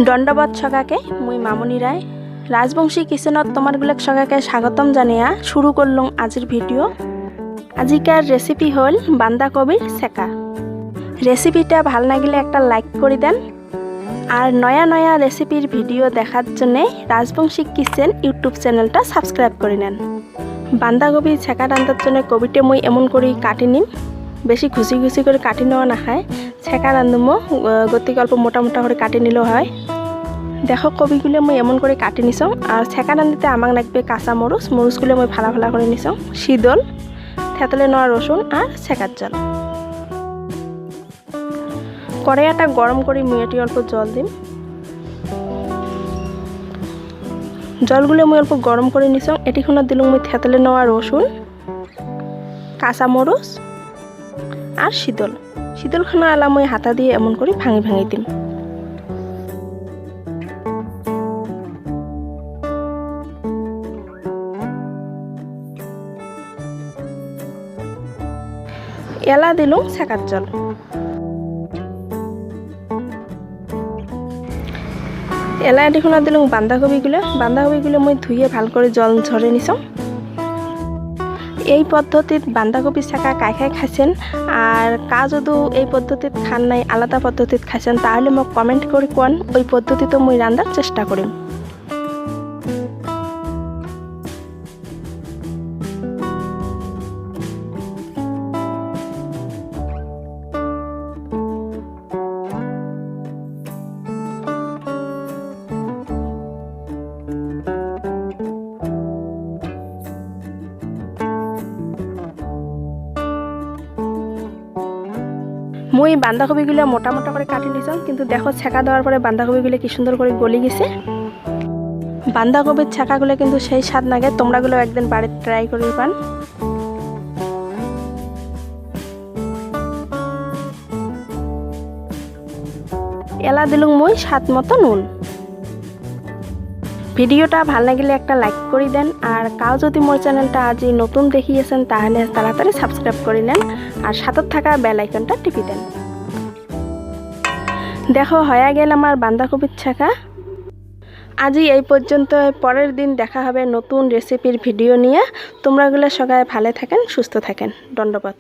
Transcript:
দণ্ডবত সকাকে মুই মামনি রায় রাজবংশী কিচেনত তোমারগুলোক সকাকে স্বাগতম জানিয়া শুরু করলুম আজির ভিডিও। আজিকার রেসিপি হল বাঁধাকপির ছেকা। রেসিপিটা ভাল লাগিলে একটা লাইক করে দেন আর নয়া নয়া রেসিপির ভিডিও দেখার জন্য রাজবংশী কিচেন ইউটিউব চ্যানেলটা সাবস্ক্রাইব করে নেন। বাঁধাকপি ছেকা রান্নার জন্য কবিটা মুই এমন করে কাটি নিম, বেশি ঘুষি ঘুষি করে কাটি নেওয়া না খায়। ছেকা রান্ধুমো গতিকে অল্প মোটা মোটা করে কাটি নিলেও হয়। দেখো কবিগুলো মুই এমন করে কাটি নিছং। আর ছেকা রান্ধিতে আমাক লাগবে কাঁচা মরুচগুলো মুই ফালা ফালা করে নিছং, শীতল থেতলে নেওয়া রসুন আর ছেকার জল। কড়াইটা গরম করে মুই এটি অল্প জল দিম। জলগুলো মুই অল্প গরম করে নিছং। এটিখনত দিলুম মুই থেতলে নেওয়া রসুন, কাঁচা মরুচ আর শীতলখানা আলা মুই হাতা দিয়ে এমন করে ভাঙি ভাঙি দিম। এলা দিলুম ছেকার জল। এলা এটিখনত দিলুম বাঁধাকপিগুলো মুই ধুইয়ে ভাল করে জল ঝরে নিছং। এই পদ্ধতিত বাঁধাকপি ছেকা কাই খাই খাইছেন আর কা যদি এই পদ্ধতিত খান নাই আলাদা পদ্ধতিত খাইছেন তাহলে মোক কমেন্ট করে কোন, ওই পদ্ধতিতে মুই রান্নার চেষ্টা করিম। মুই বাঁধাকপিগুলো মোটা মোটা করে কাটি নিছাম, কিন্তু দেখো ছেকা দেওয়ার পরে বাঁধাকপিগুলো কি সুন্দর করে গলি গেছে। বাঁধাকপির ছেকাগুলো কিন্তু সেই স্বাদ লাগে, তোমরাগুলো একদিন বাড়িতে ট্রাই করে পান। এলা দিলুম মুই স্বাদ মতো নুন। ভিডিওটা ভাল লাগিলে একটা লাইক করে দেন আর কাউ যদি মোর চ্যানেলটা আজি নতুন দেখিয়েছেন তাহলে তাড়াতাড়ি সাবস্ক্রাইব করে নেন আর সাথে থাকা বেল আইকনটা টিপি দেন। দেখো হয়ে গেল আমার বাঁধাকপির ছেকা। আজি এই পর্যন্ত, পরের দিন দেখা হবে নতুন রেসিপির ভিডিও নিয়ে। তোমরাগুলো সবাই ভালো থাকেন, সুস্থ থাকেন। ধন্যবাদ।